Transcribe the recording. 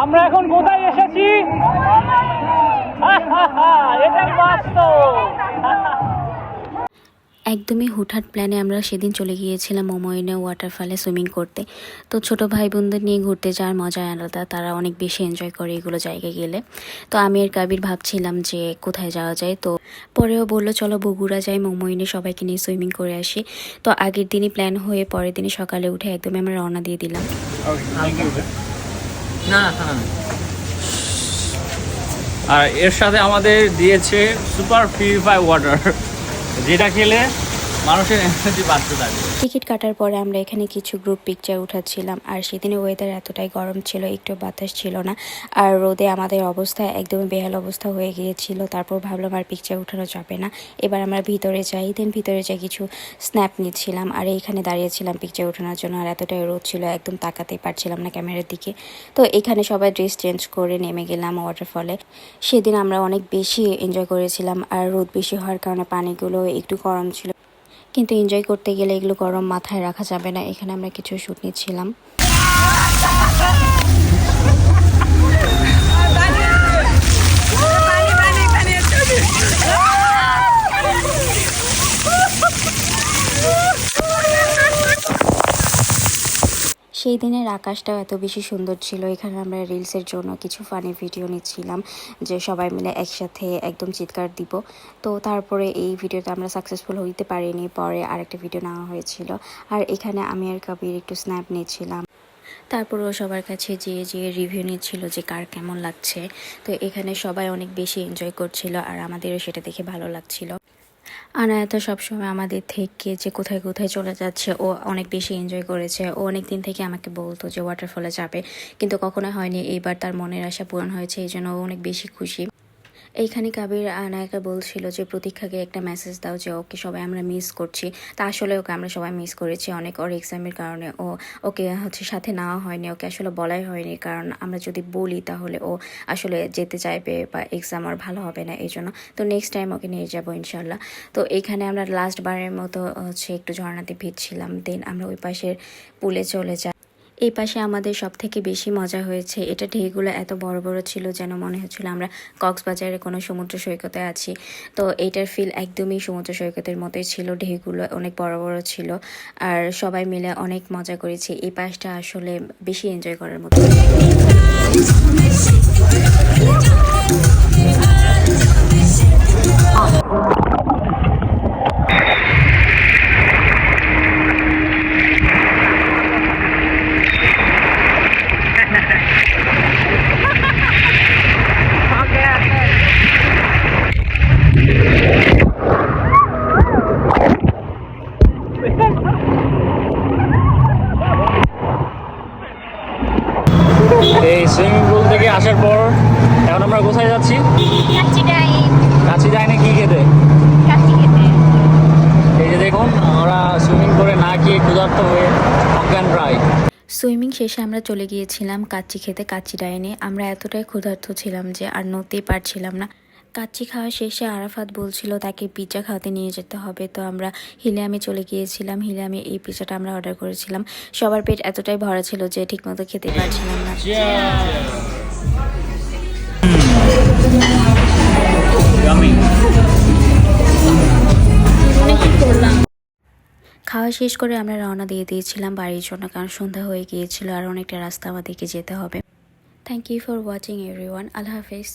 আমরা এখন কোথায় এসেছি? এটাই বাস্তব। একদমই হুটহাট প্ল্যানে আমরা সেদিন চলে গিয়েছিলাম মোমোইনে ওয়াটারফলে সুইমিং করতে। তো ছোট ভাই বোনদের নিয়ে ঘুরতে যাওয়ার মজা আলাদা, তারা অনেক বেশি এনজয় করে এগুলো জায়গায় গেলে। তো আমি আর কাবির ভাবছিলাম যে কোথায় যাওয়া যায়, তো পরেও বললো চলো বগুড়া যাই, মোমোইনে সবাইকে নিয়ে সুইমিং করে আসি। তো আগের দিনই প্ল্যান হয়ে পরের দিনই সকালে উঠে একদমই আমরা রওনা দিয়ে দিলাম। আর এর সাথে আমাদের দিয়েছে সুপার পিউরিফাই ওয়াটার, যেটা খেলে মানুষের এনার্জি বাড়তে থাকে। টিকিট কাটার পরে আমরা এখানে কিছু গ্রুপ পিকচার উঠাচ্ছিলাম। আর সেদিনের ওয়েদার এতটাই গরম ছিল, একটু বাতাস ছিল না, আর রোদে আমাদের অবস্থা একদমই বেহাল অবস্থা হয়ে গিয়েছিল। তারপর ভাবলাম আর পিকচার উঠানো যাবে না, এবার আমরা ভিতরে যাই। দেন ভিতরে যাই কিছু স্ন্যাপ নিচ্ছিলাম, আর এইখানে দাঁড়িয়েছিলাম পিকচার ওঠানোর জন্য। আর এতটাই রোদ ছিল, একদম তাকাতেই পারছিলাম না ক্যামেরার দিকে। তো এখানে সবাই ড্রেস চেঞ্জ করে নেমে গেলাম ওয়াটারফলে। সেদিন আমরা অনেক বেশি এনজয় করেছিলাম, আর রোদ বেশি হওয়ার কারণে পানিগুলো একটু গরম ছিল, কিন্তু এনজয় করতে গেলে এগুলো গরম মাথায় রাখা যাবে না। এখানে আমরা কিছু শ্যুট নিচ্ছিলাম। সেই দিনের আকাশটাও এত বেশি সুন্দর ছিল। এখানে আমরা রিলসের জন্য কিছু ফানি ভিডিও নিচ্ছিলাম, যে সবাই মিলে একসাথে একদম চিৎকার দিব। তো তারপরে এই ভিডিওতে আমরা সাকসেসফুল হইতে পারিনি, পরে আরেকটা ভিডিও নেওয়া হয়েছিল। আর এখানে আমি আর কাবির একটু স্ন্যাপ নিচ্ছিলাম। তারপরেও সবার কাছে যেয়ে রিভিউ নিচ্ছিল যে কার কেমন লাগছে। তো এখানে সবাই অনেক বেশি এনজয় করছিল, আর আমাদেরও সেটা দেখে ভালো লাগছিল। আনায়া তো সবসময় আমাদের থেকে যে কোথায় কোথায় চলে যাচ্ছে, ও অনেক বেশি এনজয় করেছে। ও অনেক দিন থেকে আমাকে বলতো যে ওয়াটারফলে যাবে, কিন্তু কখনো হয়নি। এইবার তার মনের আশা পূরণ হয়েছে, এই জন্য ও অনেক বেশি খুশি। এইখানে কাবির আনায়াকে বলছিল যে প্রতীক্ষাকে একটা মেসেজ দাও যে ওকে সবাই আমরা মিস করছি। তা আসলে ওকে আমরা সবাই মিস করেছি অনেক, ওর এক্সামের কারণে ওকে সাথে নেওয়া হয়নি, ওকে আসলে বলাই হয়নি। কারণ আমরা যদি বলি তাহলে ও আসলে যেতে চাইবে বা এক্সাম আর ভালো হবে না, এই জন্য। তো নেক্সট টাইম ওকে নিয়ে যাবো ইনশাল্লাহ। তো এইখানে আমরা লাস্ট বারের মতো একটু ঝর্ণাতে ভিজছিলাম। দেন আমরা ওই পাশের পুলে চলে যাই। এই পাশে আমাদের সব থেকে বেশি মজা হয়েছে, এটা ঢেউগুলো এত বড় বড় ছিল যেন মনে হচ্ছিল আমরা কক্সবাজারের কোনো সমুদ্র সৈকতে আছি। তো এইটার ফিল একদমই সমুদ্র সৈকতের মতোই ছিল, ঢেউগুলো অনেক বড় বড় ছিল, আর সবাই মিলে অনেক মজা করেছি। এই পাশটা আসলে বেশি এনজয় করার মতো। এই সুইমিং পুল থেকে আসার পর এখন আমরা কোথায় যাচ্ছি? কাছে যাই না কি খেতে? এই যে দেখুন, আমরা সুইমিং করে না খেয়ে ক্ষুধার্ত হয়ে অজ্ঞান প্রায়। সুইমিং শেষে আমরা চলে গিয়েছিলাম কাচ্চি খেতে, কাচ্চি ডাইনে। আমরা এতটাই ক্ষুধার্ত ছিলাম যে আর নড়তেই পারছিলাম না। কাচ্চি খাওয়া শেষে আরাফাত বলছিল তাকে পিৎজা খাওয়াতে নিয়ে যেতে হবে। তো আমরা হিলিয়ামে চলে গিয়েছিলাম। হিলিয়ামে এই পিৎজাটা আমরা অর্ডার করেছিলাম। সবার পেট এতটাই ভরা ছিল যে ঠিকমতো খেতে পারছিলাম না। খাওয়া শেষ করে আমরা রওনা দিয়ে দিয়েছিলাম বাড়ির জন্য, কারণ সন্ধ্যা হয়ে গিয়েছিল আর অনেকটা রাস্তা আমাদেরকে যেতে হবে। Thank you for watching everyone. আল্লাহ হাফেজ।